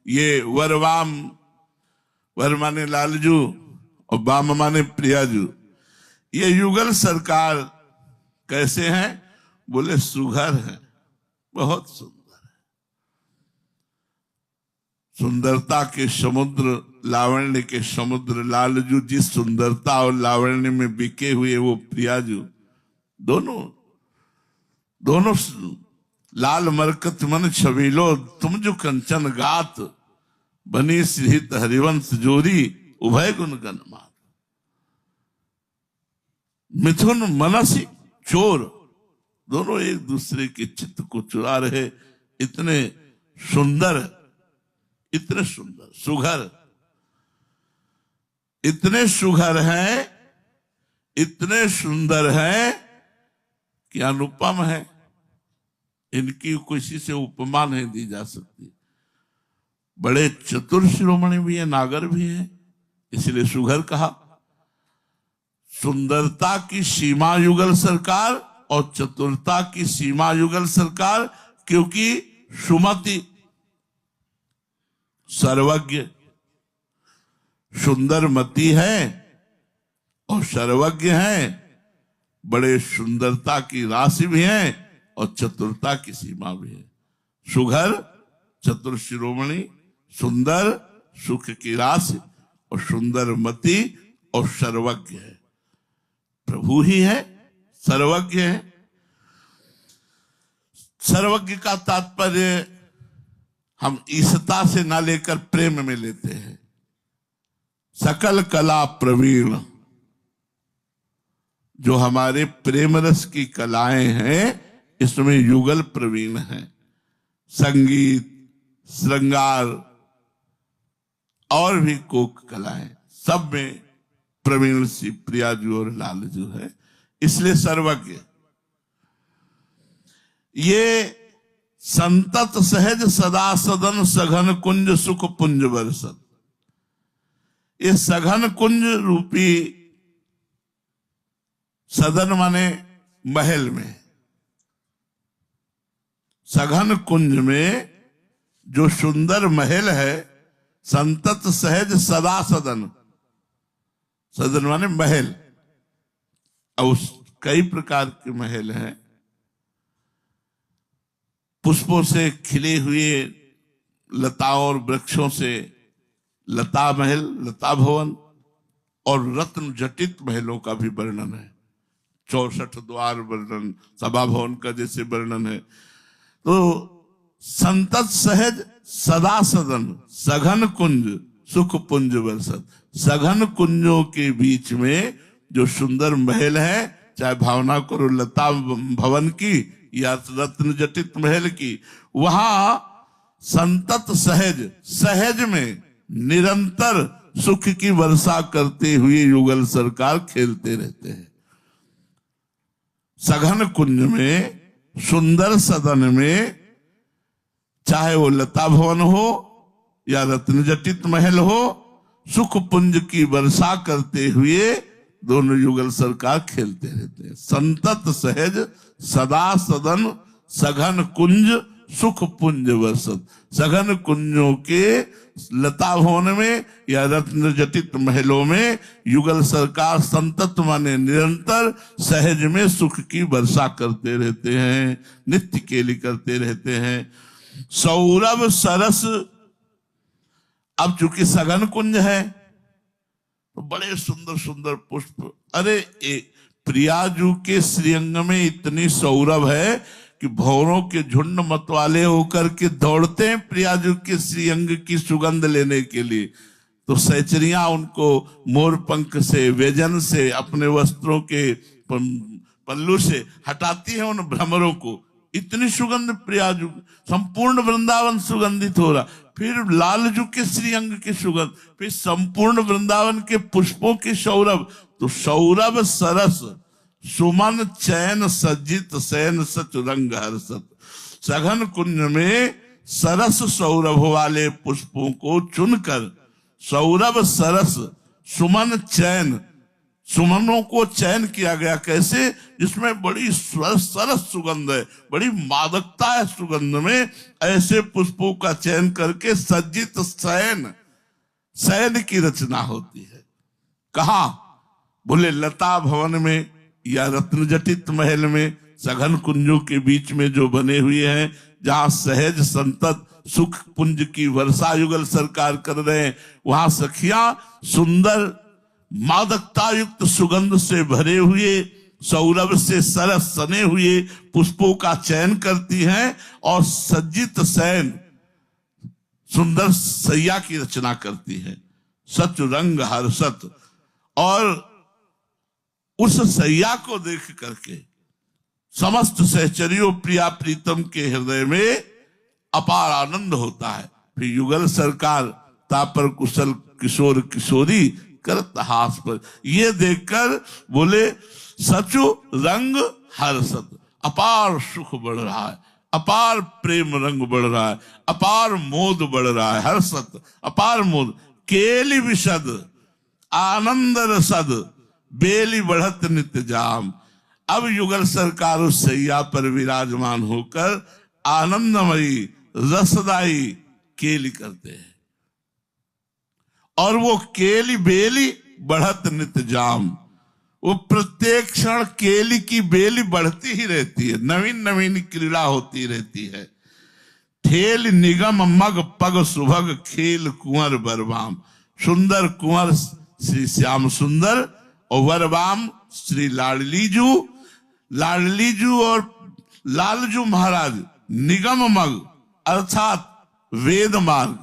ये वरवाम, वर माने लालजू और वाम माने प्रियाजू। ये युगल सरकार कैसे हैं? बोले सुघर है, बहुत सुंदर है। सुंदरता के समुद्र, लावण्य के समुद्र लालजू जिस सुंदरता और लावण्य में बिके हुए वो प्रियाजू, दोनों लाल मरकत मन छबीलो, तुम जो कंचन गात, बनी श्रीहित हरिवंश जोरी, उभय गुण गणमात। मिथुन मनसी चोर, दोनों एक दूसरे के चित्त को चुरा रहे। इतने सुंदर, इतने सुंदर सुघर, इतने सुघर हैं, इतने सुंदर हैं कि अनुपम है। इनकी किसी से उपमा नहीं दी जा सकती। बड़े चतुर शिरोमणि भी है, नागर भी है, इसलिए सुघर कहा। सुंदरता की सीमा युगल सरकार और चतुरता की सीमा युगल सरकार, क्योंकि सुमति सर्वज्ञ, सुंदर मति है और सर्वज्ञ है। बड़े सुंदरता की राशि भी है और चतुरता की सीमा भी है। सुघर, चतुर शिरोमणि, सुंदर, सुख की राशि और सुंदर मति और सर्वज्ञ है। प्रभु ही है, सर्वज्ञ है। सर्वज्ञ का तात्पर्य हम ईशता से ना लेकर प्रेम में लेते हैं। सकल कला प्रवीण, जो हमारे प्रेम रस की कलाएं हैं, इसमें युगल प्रवीण है। संगीत, श्रृंगार और भी कोक कलाएं, सब में प्रवीण सी प्रियाजू और लालजू है, इसलिए सर्वज्ञ। ये संतत सहज सदा सदन, सघन कुंज सुख पुंज बरसत। ये सघन कुंज रूपी, सदन माने महल में, सघन कुंज में जो सुंदर महल है, संतत सहज सदा सदन, सदन माने महल। और कई प्रकार के महल हैं। पुष्पों से खिले हुए, लताओं और वृक्षों से लता महल, लता भवन, और रत्न जटित महलों का भी वर्णन है। 64 द्वार वर्णन, सभा भवन का जैसे वर्णन है। तो संतत सहज सदा सदन, सघन कुंज सुख पुंज बरसत। सघन कुंजों के बीच में जो सुंदर महल है, चाहे भावना करो लता भवन की या रत्न जटित महल की, वहां संतत सहज, सहज में निरंतर सुख की वर्षा करते हुए युगल सरकार खेलते रहते हैं। सघन कुंज में, सुंदर सदन में, चाहे वो लता भवन हो या रत्न जटित महल हो, सुख पुंज की वर्षा करते हुए दोनों युगल सरकार खेलते रहते हैं। संतत सहज सदा सदन, सघन कुंज सुख पुंज वर्षत। सघन कुंजों के लता भवन में या रत्न जटित महलों में युगल सरकार संतत माने निरंतर, सहज में सुख की वर्षा करते रहते हैं, नित्य केली करते रहते हैं। सौरभ सरस, अब चूंकि सघन कुंज है तो बड़े सुंदर सुंदर पुष्प, अरे प्रियाजू के श्रीअंग में इतनी सौरभ है कि भौरों के झुंड मतवाले होकर के दौड़ते हैं प्रियाजू के श्रीअंग की सुगंध लेने के लिए। तो सहचरियां उनको मोर पंख से, व्यजन से, अपने वस्त्रों के पल्लू से हटाती है उन भ्रमरों को। इतनी सुगंध प्रियाजू, संपूर्ण वृंदावन सुगंधित हो रहा। फिर लालजू के श्रीअंग की सुगंध, फिर संपूर्ण वृंदावन के पुष्पों की सौरभ। तो सौरभ सरस सुमन चैन सज्जित सैन सच रंग हर्षत। सघन कुंज में सरस सौरभ वाले पुष्पों को चुनकर, सौरभ सरस सुमन चैन, सुमनों को चयन किया गया कैसे, जिसमें बड़ी सरस सुगंध है, बड़ी मादकता है सुगंध में, ऐसे पुष्पों का चयन करके सज्जित शयन की रचना होती है। कहा? बोले लता भवन में या रत्न जटित महल में, सघन कुंजों के बीच में जो बने हुए हैं, जहां सहज संतत सुख पुंज की वर्षा युगल सरकार कर रहे हैं, वहां सखियां सुंदर मादकता युक्त सुगंध से भरे हुए, सौरभ से सरस सने हुए पुष्पों का चयन करती हैं और सज्जित शयन सुंदर सैया की रचना करती है। सच रंग हर्षत, और उस सैया को देख करके समस्त सहचरियों प्रिया प्रीतम के हृदय में अपार आनंद होता है। फिर युगल सरकार तापर कुशल किशोर किशोरी करत हास पर, ये देखकर बोले सचु रंग हर्षत, अपार सुख बढ़ रहा है, अपार प्रेम रंग बढ़ रहा है, अपार मोद बढ़ रहा है, हर्षत अपार मोद। केली विशद आनंद रसद, बेली बढ़त नित्य जाम। अब युगल सरकार उस सैया पर विराजमान होकर आनंदमयी रसदाई केली करते हैं, और वो केली बेली बढ़त नित्य जाम, वो प्रत्येक क्षण केली की बेली बढ़ती ही रहती है, नवीन नवीन क्रीड़ा होती रहती है। ठेल निगम मग पग सुभग खेल कुंवर बरवाम, सुंदर कुंवर श्री श्याम सुंदर और वरवाम श्री लाडलीजू और लालजू महाराज निगम मग अर्थात वेद मार्ग,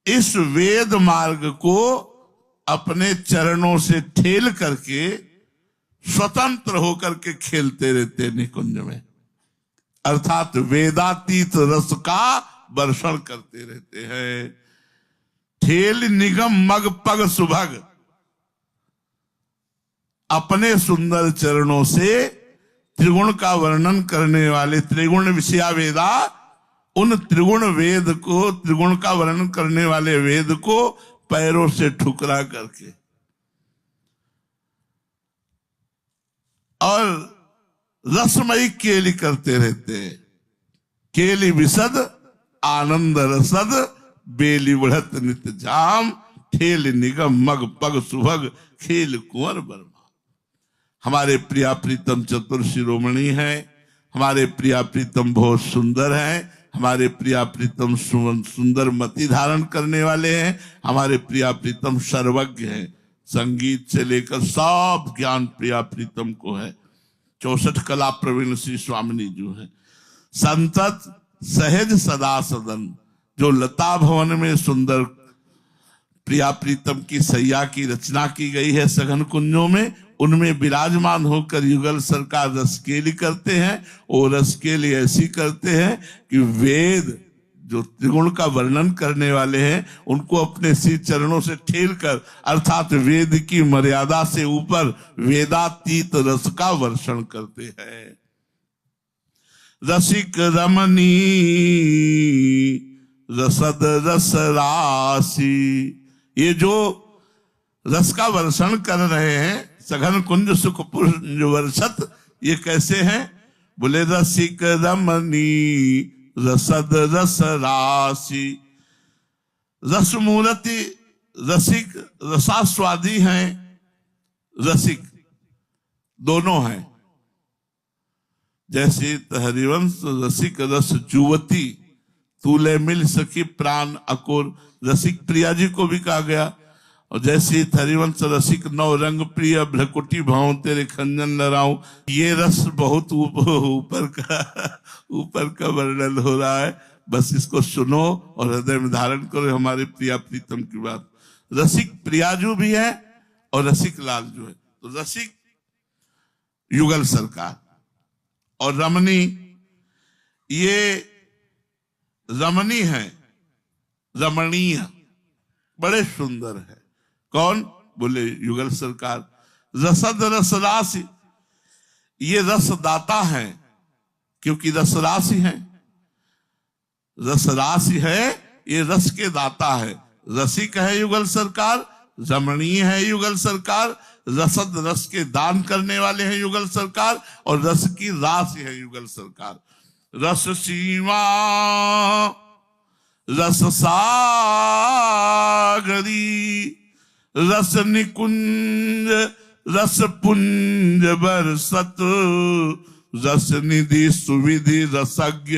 इस वेद मार्ग को अपने चरणों से ठेल करके स्वतंत्र होकर के खेलते रहते निकुंज में, अर्थात वेदातीत रस का वर्षण करते रहते हैं। ठेल निगम मग पग सुभग, अपने सुंदर चरणों से त्रिगुण का वर्णन करने वाले त्रिगुण विषया वेदा, उन त्रिगुण वेद को, त्रिगुण का वर्णन करने वाले वेद को पैरों से ठुकरा करके और रसमयी केली करते रहते हैं। केली विशद आनंद रसद, बेली बढ़त नित्य जाम, ठेल निगम मग पग सुभग खेल कुंवर बरमा। हमारे प्रिया प्रीतम चतुर शिरोमणि हैं, हमारे प्रिया प्रीतम बहुत सुंदर हैं, हमारे प्रिया प्रीतम सुंदर मति धारण करने वाले हैं, हमारे प्रिया प्रीतम सर्वज्ञ हैं, संगीत से लेकर सब ज्ञान प्रिया प्रीतम को है। 64 कला प्रवीण श्री स्वामिनी जो है। संतत सहज सदा सदन, जो लता भवन में सुंदर प्रिया प्रीतम की सैया की रचना की गई है सघन कुंजों में, उनमें विराजमान होकर युगल सरकार रसकेली करते हैं, और रसकेली ऐसी करते हैं कि वेद जो त्रिगुण का वर्णन करने वाले हैं उनको अपने श्री चरणों से ठेल कर, अर्थात वेद की मर्यादा से ऊपर वेदातीत रस का वर्षण करते हैं। रसिक रमणी रसद रस राशि, ये जो रस का वर्षण कर रहे हैं, सघन कुंज सुख पुंज वर्षत, ये कैसे हैं? बोले रसिक रमणी रसद रस राशि। रस मूर्ति रसिक, रसास्वादी हैं, रसिक दोनों हैं। जैसे हरिवंश रसिक रस जुवती, तूले मिल सकी प्राण अकोर, रसिक प्रिया जी को भी कहा गया। और जैसे हरिवंश रसिक नौ रंग प्रिय भ्रकुटी भाव तेरे खंजन लड़ाऊं, ये रस बहुत ऊपर का वर्णन हो रहा है, बस इसको सुनो और हृदय में धारण करो। हमारे प्रिया प्रीतम की बात, रसिक प्रियाजू भी है और रसिक लालजू है। तो रसिक युगल सरकार और रमणी, ये रमणी है, रमणीय, बड़े सुंदर है। कौन? बोले युगल सरकार। रसद रस राशि, ये रस दाता है, क्योंकि रस राशि है, रस राशि है, ये रस के दाता है। रसिक है युगल सरकार, रमणीय है युगल सरकार, रसद रस के दान करने वाले हैं युगल सरकार, और रस की राशि है युगल सरकार। रस सीमा रस सागरी, रस निकुंज रस पुंज बरसत, रस निधि सुविधि रसज्ञ,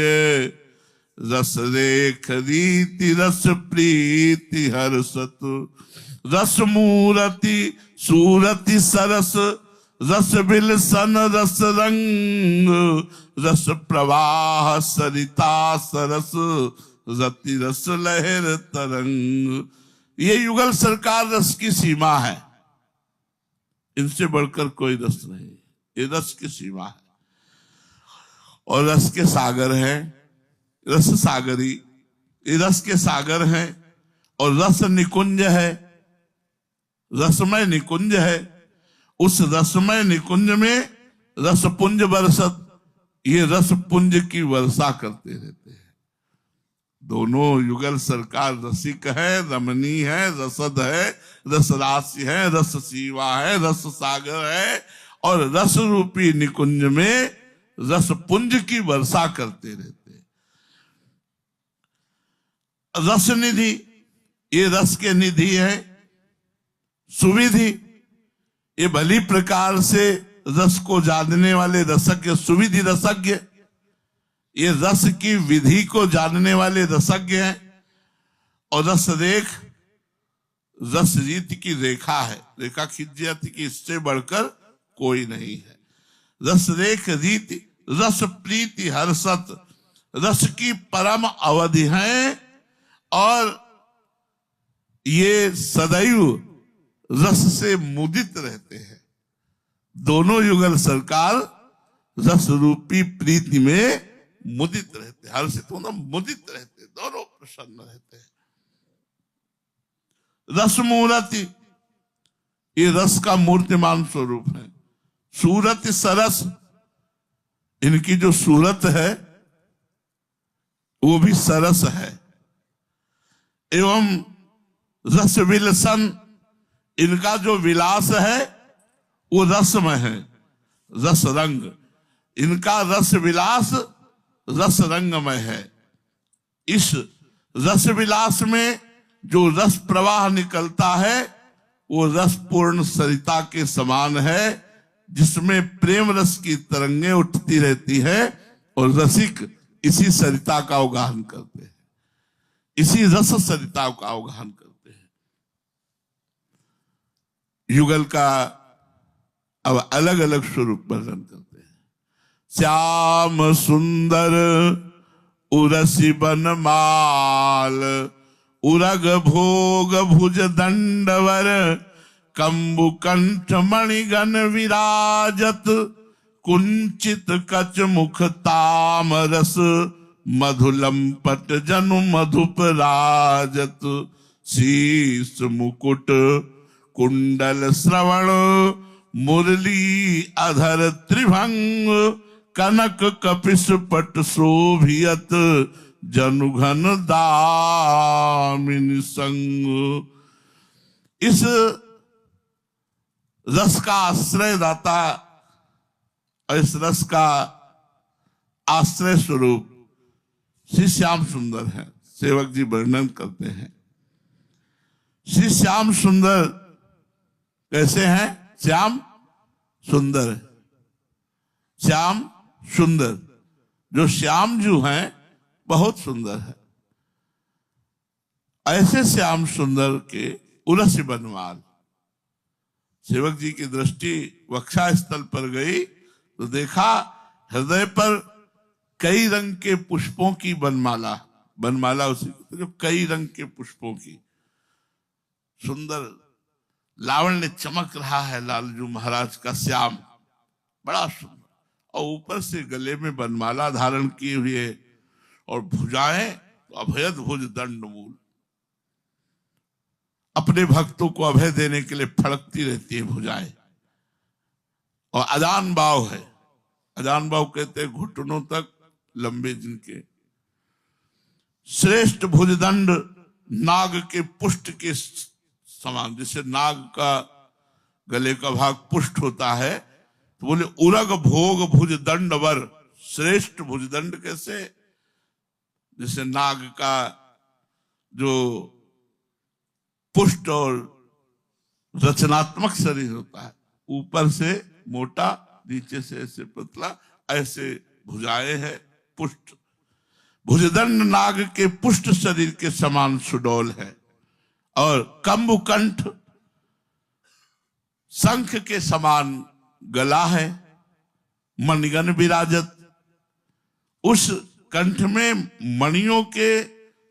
रस रेख रीति रस प्रीति हर्षत, रस मूरति सूरति सरस, रस बिलसन रस रंग, रस प्रवाह सरिता सरस, रति रस लहर तरंग। ये युगल सरकार रस की सीमा है, इनसे बढ़कर कोई रस नहीं, ये रस की सीमा है। और रस के सागर हैं, रस सागरी, ये रस के सागर हैं। और रस निकुंज है, रसमय निकुंज है, उस रसमय निकुंज में रस पुंज बरसत, ये रस पुंज की वर्षा करते रहते हैं। दोनों युगल सरकार रसिक है, रमणी है, रसद है, रस राशि है, रस सीवा है, रस सागर है, और रस रूपी निकुंज में रस पुंज की वर्षा करते रहते हैं। रस निधि, ये रस के निधि है। सुविधि, ये भली प्रकार से रस को जानने वाले रसज्ञ, सुविधि रसज्ञ, ये रस की विधि को जानने वाले रसज्ञ हैं। और रस रेख, रस रीति की रेखा है, रेखा खींची जाती कि इससे बढ़कर कोई नहीं है। रस रेख रीति रस प्रीति हर्षत, रस की परम अवधि है, और ये सदैव रस से मुदित रहते हैं। दोनों युगल सरकार रस रूपी प्रीति में मुदित रहते हैं, हर्षित होना मुदित रहते हैं, दोनों प्रसन्न रहते हैं। रस मूर्ति, ये रस का मूर्तिमान स्वरूप है। सूरत सरस, इनकी जो सूरत है वो भी सरस है। एवं रस विलसन, इनका जो विलास है वो रसमय है। रस रंग, इनका रस विलास रस रंगमय है। इस रस विलास में जो रस प्रवाह निकलता है वो रस पूर्ण सरिता के समान है, जिसमें प्रेम रस की तरंगें उठती रहती है, और रसिक इसी सरिता का अवगाहन करते हैं, इसी रस सरिता का अवगाहन करते हैं। युगल का अब अलग अलग स्वरूप वर्णन करते हैं। श्याम सुंदर उरसी बनमाल, उरग भोग भुज दंडवर, कंबु कंठ मणिगण विराजत, कुंचित कच मुख तामरस, मधुलंपट जनु मधुप राजत, शीस मुकुट कुंडल श्रवण, मुरली अधर त्रिभंग, कनक कपिस पट शोभियत, जनुघन दामिनी संग। इस रस का आश्रय दाता और इस रस का आश्रय स्वरूप श्री श्याम सुंदर है। सेवक जी वर्णन करते हैं, श्री श्याम सुंदर कैसे हैं? श्याम सुंदर, श्याम सुंदर, जो श्याम जो हैं बहुत सुंदर है। ऐसे श्याम सुंदर के उरसी बनमाल। सेवक जी की दृष्टि वक्षा स्थल पर गई तो देखा हृदय पर कई रंग के पुष्पों की बनमाला, बनमाला उसी जो कई रंग के पुष्पों की सुंदर लावण्य चमक रहा है। लालजू महाराज का श्याम बड़ा सुंदर, और ऊपर से गले में बनमाला धारण किए हुए, और भुजाएं तो अभयद भुज दंड मूल, अपने भक्तों को अभय देने के लिए फड़कती रहती है भुजाएं। और अजान बाव है, अजान बाव कहते हैं घुटनों तक लंबे जिनके। श्रेष्ठ भुजदंड, नाग के पुष्ट के समान, जैसे नाग का गले का भाग पुष्ट होता है, तो बोले उरग भोग भुजदंड वर, श्रेष्ठ भुजदंड कैसे, जैसे नाग का जो पुष्ट और रचनात्मक शरीर होता है, ऊपर से मोटा नीचे से ऐसे पतला, ऐसे भुजाएं है पुष्ट। भुजदंड नाग के पुष्ट शरीर के समान सुडौल है। और कंबुकंठ शंख के समान गला है, मणिगण विराजत, उस कंठ में मणियों के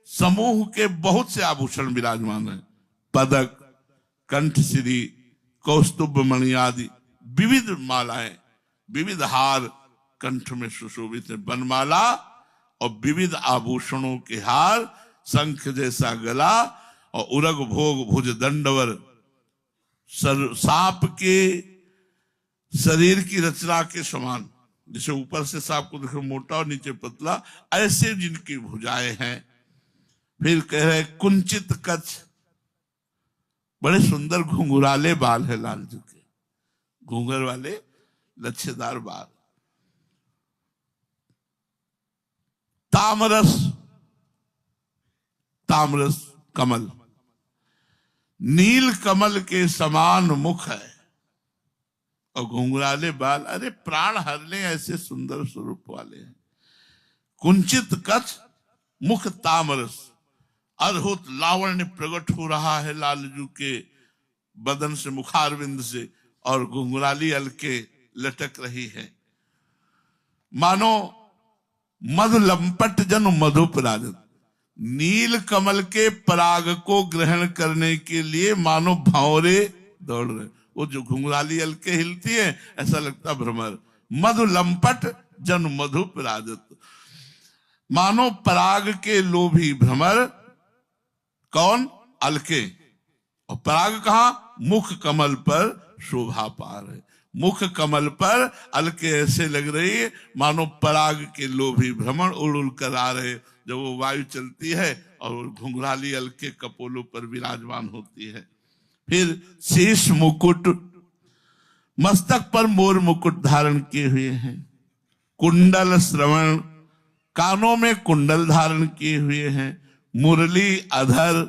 समूह के बहुत से आभूषण विराजमान है। पदक, कंठसिरी, कौस्तुभ मणि आदि विविध मालाएं, विविध हार कंठ में सुशोभित है। बनमाला और विविध आभूषणों के हार, शंख जैसा गला और उरग भोग भुज दंडवर, सांप के शरीर की रचना के समान, जैसे ऊपर से सांप को देखो मोटा और नीचे पतला, ऐसे जिनकी भुजाएं हैं। फिर कह रहे कुंचित कच्छ, बड़े सुंदर घुंघराले बाल है लालजू के, घूंघर वाले लच्छेदार बाल। तामरस, तामरस कमल, नील कमल के समान मुख है और घुंघराले बाल, अरे प्राण हरने ऐसे सुंदर स्वरूप वाले हैं। कुंचित कच्छ, मुख तामरस, अद्भुत लावण्य प्रकट हो रहा है लालजू के बदन से, मुखारविंद से, और घुंघराली अलके लटक रही है। मानो मधु लंपट जन मधुपराजत, नील कमल के पराग को ग्रहण करने के लिए मानो भंवरे दौड़ रहे। वो जो घुंघराली अलके हिलती है ऐसा लगता भ्रमर। मधु लंपट जन मधुपराजत, मानो पराग के लोभी भ्रमर। कौन? अलके। और पराग कहां? मुख कमल पर शोभा पा रहे। मुख कमल पर अलके ऐसे लग रही है मानो पराग के लोभी भ्रमण उड़ उड़ कर आ रहे, जब वो वायु चलती है और घुंघराली अलके कपोलों पर विराजमान होती है। फिर शीश मुकुट, मस्तक पर मोर मुकुट धारण किए हुए हैं। कुंडल श्रवण, कानों में कुंडल धारण किए हुए हैं। मुरली अधर,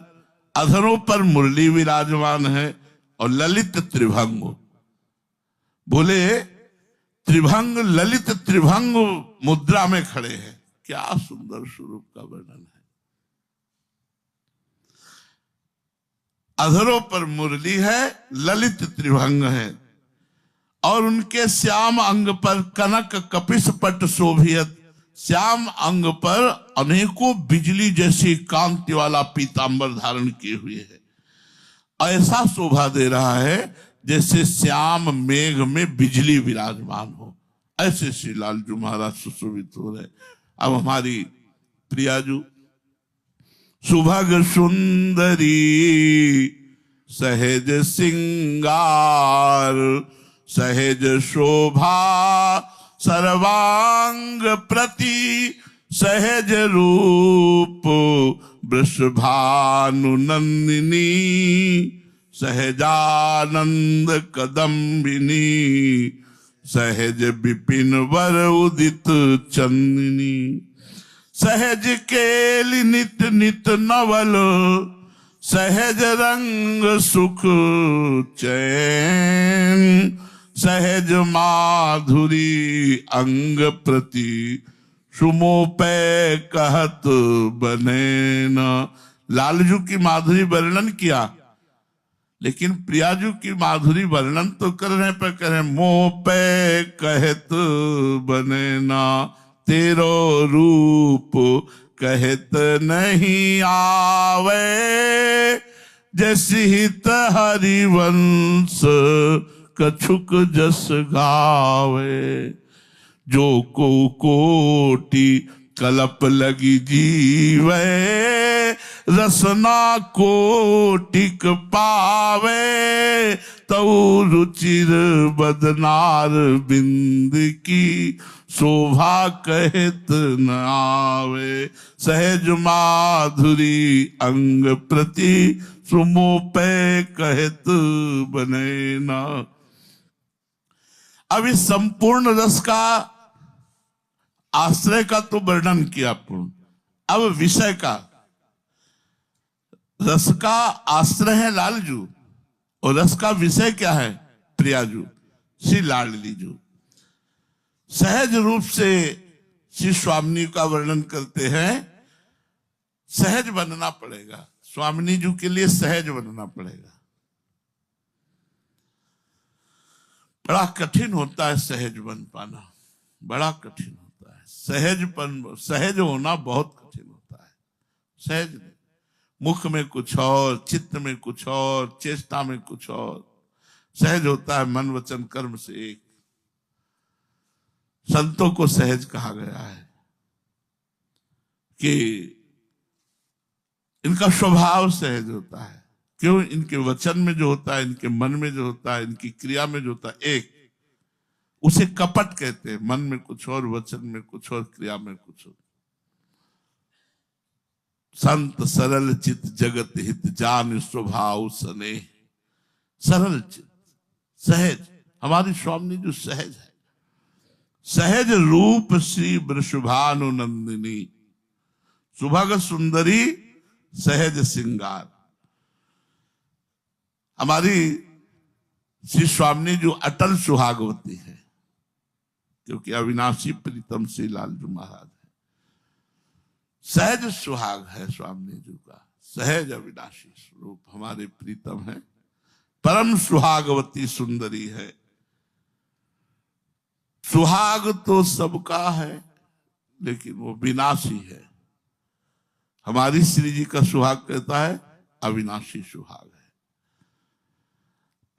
अधरों पर मुरली विराजमान है। और ललित त्रिभंग, बोले त्रिभंग, ललित त्रिभंग मुद्रा में खड़े हैं। क्या सुंदर स्वरूप का वर्णन है। अधरों पर मुरली है, ललित त्रिभंग है, और उनके श्याम अंग पर कनक कपिस पट शोभियत, श्याम अंग पर अनेकों बिजली जैसी कांति वाला पीतांबर धारण किए हुए है। ऐसा शोभा दे रहा है जैसे श्याम मेघ में बिजली विराजमान हो। ऐसे श्री लालजू महाराज सुशोभित हो रहे। अब हमारी प्रियाजू, सुभग सुंदरी सहज सिंगार, सहज शोभा सर्वांग प्रति, सहज रूप वृषभानु नंदिनी, सहजानंद कदम्बिनी, सहज विपिन वर उदित चंदिनी, सहज केलि नित नित नवल, सहज रंग सुख चैन, सहज माधुरी अंग प्रति, सुमोपे कहत बने न। लालजू की माधुरी वर्णन किया, लेकिन प्रियाजू की माधुरी वर्णन तो कर रहे पर कह रहे मोह पे कहत बने ना, तेरो रूप कहत नहीं आवे, जैसी हित हरिवंश कछुक जस गावे, जो को कोटि कलप लगी जीवे, रसना कोटिक पावे, तऊ रुचिर बदनार बिंद की शोभा कहत न आवे। सहज माधुरी अंग प्रति सुमोपे कहत बने ना। अब इस संपूर्ण रस का आश्रय का तो वर्णन किया पूर्ण। अब विषय का, रस का आश्रय है लालजू और रस का विषय क्या है? प्रियाजू, श्री लाडलीजू। सहज रूप से श्री स्वामिनी का वर्णन करते हैं। सहज बनना पड़ेगा, स्वामिनी जी के लिए सहज बनना पड़ेगा। बड़ा कठिन होता है सहज बन पाना, बड़ा कठिन होता है। सहज होना बहुत कठिन होता है। सहज नहीं, मुख में कुछ और, चित्त में कुछ और, चेष्टा में कुछ और। सहज होता है मन वचन कर्म से एक। संतों को सहज कहा गया है कि इनका स्वभाव सहज होता है। क्यों? इनके वचन में जो होता है, इनके मन में जो होता है, इनकी क्रिया में जो होता है एक, उसे कपट कहते हैं। मन में कुछ और, वचन में कुछ और, क्रिया में कुछ और। संत सरल चित जगत हित जान स्वभाव स्नेह। सरल चित, सहज। हमारी स्वामिनी जो सहज है, सहज रूप श्री वृषभानु नंदिनी, सुभग सुंदरी सहज सिंगार। हमारी श्री स्वामिनी जो अटल सुहागवती है, क्योंकि अविनाशी प्रीतम श्री लालजू महाराज है। सहज सुहाग है स्वामिनी जी का, सहज अविनाशी स्वरूप हमारे प्रीतम है। परम सुहागवती सुंदरी है। सुहाग तो सबका है, लेकिन वो विनाशी है। हमारी श्री जी का सुहाग कहता है अविनाशी सुहाग है,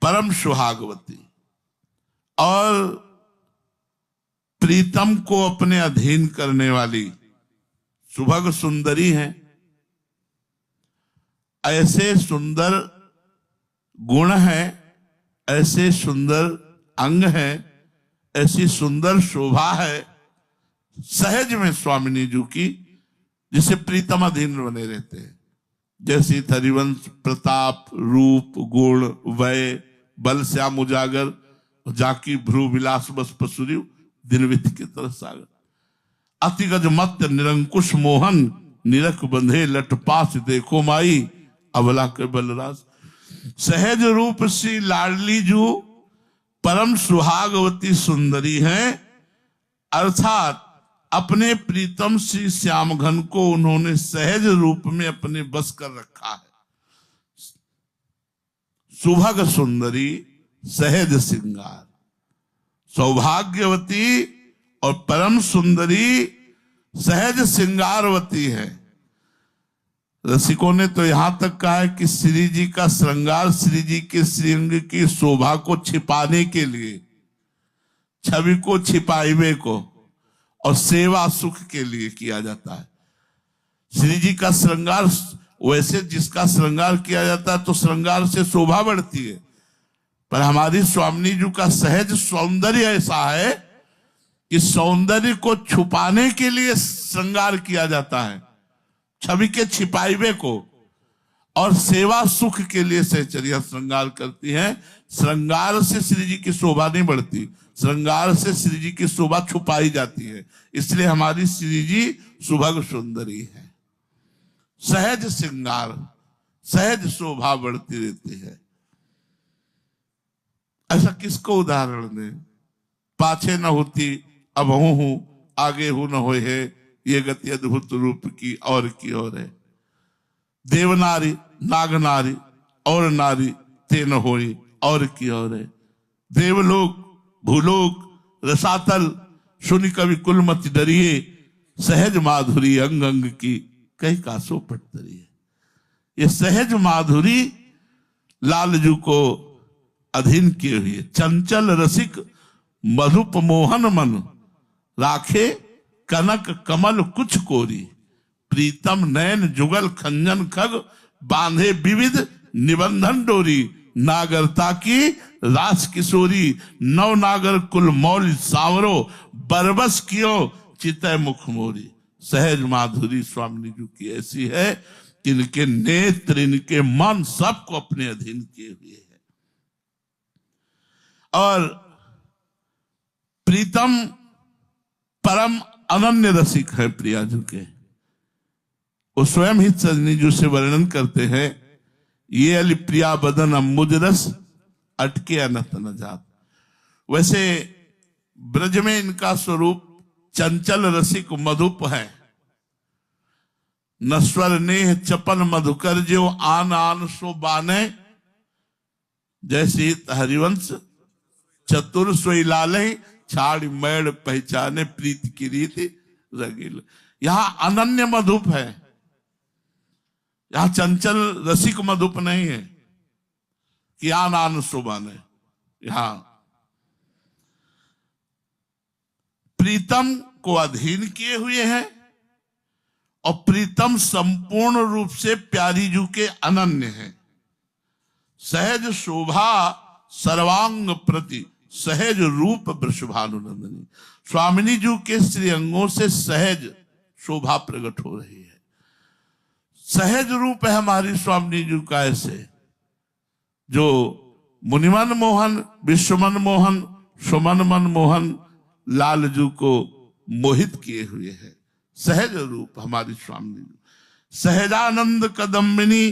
परम सुहागवती और प्रीतम को अपने अधीन करने वाली सुभग सुंदरी है। ऐसे सुंदर गुण है, ऐसे सुंदर अंग है, ऐसी सुंदर शोभा है सहज में स्वामिनी जी की, जिसे प्रीतम अधीन बने रहते हैं। जैसे हरिवंश प्रताप रूप गुण वय बल श्याम उजागर जाकी भ्रू विलास बस पसुरी दिनवित की तरह सागर। अतिगज मत्य निरंकुश मोहन निरख बंधे लटपास देखो माई अबला के बलराज। सहज रूप श्री लाडली जू परम सुहागवती सुंदरी है, अर्थात अपने प्रीतम श्री श्याम घन को उन्होंने सहज रूप में अपने बस कर रखा है। सुभग सुंदरी सहज सिंगार, सौभाग्यवती और परम सुंदरी सहज सिंगारवती है। रसिकों ने तो यहां तक कहा है कि श्री जी का श्रृंगार श्री जी के श्रीअंग की शोभा को छिपाने के लिए, छवि को छिपाइवे को और सेवा सुख के लिए किया जाता है। श्री जी का श्रृंगार, वैसे जिसका श्रृंगार किया जाता है तो श्रृंगार से शोभा बढ़ती है, पर हमारी स्वामिनी जी का सहज सौंदर्य ऐसा है कि सौंदर्य को छुपाने के लिए श्रृंगार किया जाता है, छवि के छिपाइवे को, और सेवा सुख के लिए सहचर्या श्रृंगार करती है। श्रृंगार से श्री जी की शोभा नहीं बढ़ती, श्रृंगार से श्री जी की शोभा छुपाई जाती है। इसलिए हमारी श्री जी सुभग सुंदरी है, सहज श्रृंगार, सहज शोभा बढ़ती रहती है। ऐसा किसको उदाहरण दें? पाछे न होती अब हूं, आगे हूं न होए है, ये गति अद्भुत रूप की और की ओर है। देवनारी नागनारी और नारी ते न होई और की ओर है। देवलोक भूलोक रसातल सुनि कवि कुलमत डरिए, सहज माधुरी अंग अंग की कई कासो पटतरी है। ये सहज माधुरी लालजू को अधीन किए हुए। चंचल रसिक मधुप मोहन मन राखे कनक कमल कुछ कोरी, प्रीतम नयन जुगल खंजन खग बांधे विविध निबंधन डोरी। नागरता की रास किशोरी, नव नागर कुल मौल सांवरो, बरबस कियो चितय मुख मोरी। सहज माधुरी स्वामी जी की ऐसी है कि इनके नेत्र, इनके मन सबको अपने अधीन किए हुए हैं। और प्रीतम परम अनन्य रसिक है प्रिया जी के। वो स्वयं ही सजनी जी से वर्णन करते हैं, ये अली प्रिया बदन अम्बुज रस अटके अनत न जात। वैसे ब्रज में इनका स्वरूप चंचल रसिक मधुप है। नस्वर नेह चपल मधुकर जो आन आन सो बाने, जैसे हरिवंश चतुर सोई लाले, छाड़ मैड़ पहचाने प्रीत की रीति रगील। यहां अनन्य मधुप है, यहां चंचल रसिक मधुप नहीं है कि आन आन सो बाने। यहां प्रीतम को अधीन किए हुए हैं और प्रीतम संपूर्ण रूप से प्यारी जू के अनन्य है। सहज शोभा सर्वांग प्रति, सहज रूप वृषभानुनंदनी। स्वामिनी जी के श्री अंगों से सहज शोभा प्रकट हो रही है। सहज रूप है हमारी स्वामिनी जी का ऐसे, जो मुनिमन मोहन, विश्वमन मोहन, सुमन मन मोहन लालजू को मोहित किए हुए है। सहज रूप हमारी स्वामिनी जी। सहजानंद कदम्बिनी,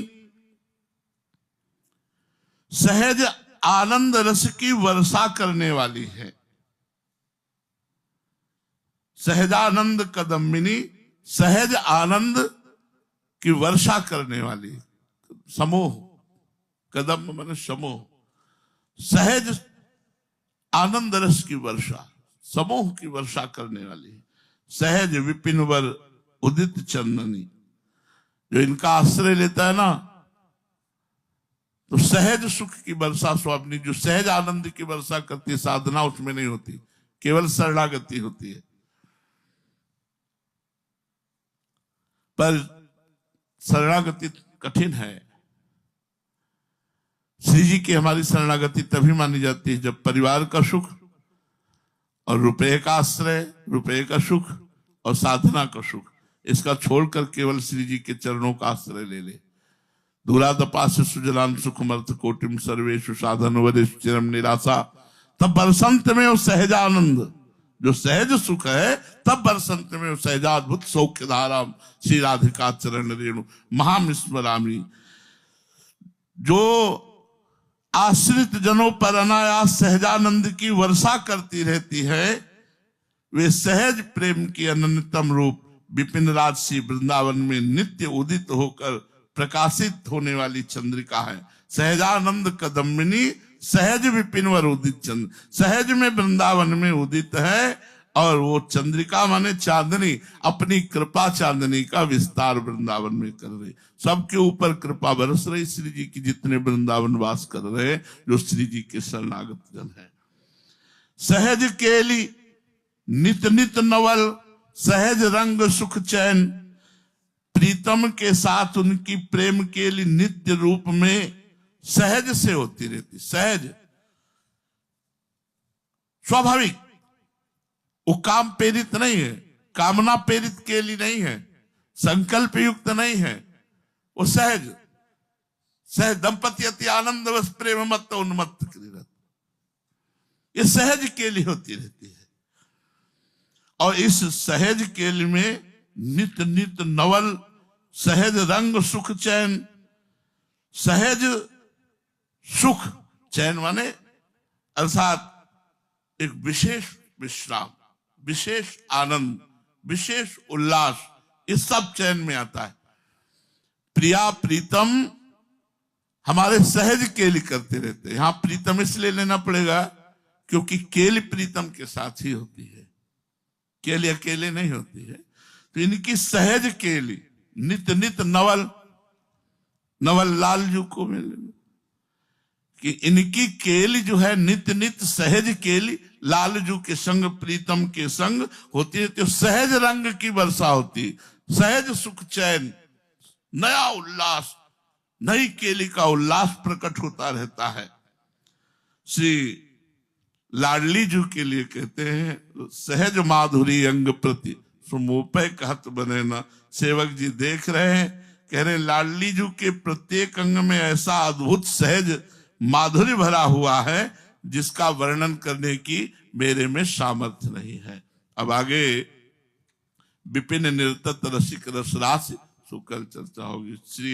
सहज आनंद रस की वर्षा करने वाली है। सहजानंद कदम्बिनी, सहज आनंद की वर्षा करने वाली। समूह, कदम माने समूह, सहज आनंद रस की वर्षा, समूह की वर्षा करने वाली। सहज विपिन वर उदित चंदनी, जो इनका आश्रय लेता है ना, तो सहज सुख की वर्षा स्वामी जो सहज आनंद की वर्षा करती है। साधना उसमें नहीं होती, केवल शरणागति होती है। पर शरणागति कठिन है। श्री जी की हमारी शरणागति तभी मानी जाती है जब परिवार का सुख और रुपये का आश्रय, रुपये का सुख और साधना का सुख, इसका छोड़कर केवल श्री जी के चरणों का आश्रय ले ले। दूरादपास सुजलान सुखमर्थ कोटिम सर्वेशु साधन वरिष्ठ चिरम निराशा, तब बरसंत में वो सहजानंद, जो सहज सुख है, तब बरसंत में वो सहजाद्भुत सौख्य धाराम श्री राधिका चरण रेणु महामिस्मरामी। जो आश्रित जनों पर अनायास सहजानंद की वर्षा करती रहती है, वे सहज प्रेम की अनन्यतम रूप विपिन राज श्री वृंदावन में नित्य उदित होकर प्रकाशित होने वाली चंद्रिका है। सहजानंद कदम्बिनी, सहज विपिन वर उदित चंद्र, सहज में वृंदावन में उदित है। और वो चंद्रिका माने चांदनी, अपनी कृपा चांदनी का विस्तार वृंदावन में कर रही, सबके ऊपर कृपा बरस रही श्री जी की, जितने वृंदावन वास कर रहे हैं, जो श्री जी के शरणागत जन है। सहज केली नित नित नवल, सहज रंग सुख चैन, प्रीतम के साथ उनकी प्रेम के लिए नित्य रूप में सहज से होती रहती। सहज स्वाभाविक, वो काम प्रेरित नहीं है, कामना प्रेरित के लिए नहीं है, संकल्प युक्त नहीं है, वो सहज। सहज दंपति अति आनंद बस प्रेम मत उन्मत्त क्रीडत, ये सहज के लिए होती रहती है। और इस सहज केल में नित नित नवल, सहज रंग सुख चैन, सहज सुख चैन माने अर्थात एक विशेष विश्राम, विशेष आनंद, विशेष उल्लास, इस सब चैन में आता है। प्रिया प्रीतम हमारे सहज केली करते रहते हैं। यहां प्रीतम इसलिए लेना पड़ेगा क्योंकि केली प्रीतम के साथ ही होती है, केली अकेले नहीं होती है। तो इनकी सहज केली नित नित नवल, नवल लाल जी को मिले कि इनकी केली जो है नित नित सहज केली लालजू के संग, प्रीतम के संग होती है। तो सहज रंग की वर्षा होती, सहज सुख चैन, नया उल्लास, नई केली का उल्लास प्रकट होता रहता है। श्री लाडली जी के लिए कहते हैं, सहज माधुरी अंग प्रति सुमोपय कहत बने न। सेवक जी देख रहे हैं, कह रहे लाडली जी के प्रत्येक अंग में ऐसा अद्भुत सहज माधुर्य भरा हुआ है जिसका वर्णन करने की मेरे में सामर्थ्य नहीं है। अब आगे विपिन निर्तत रसिक रसराशि सुकल चर्चा होगी। श्री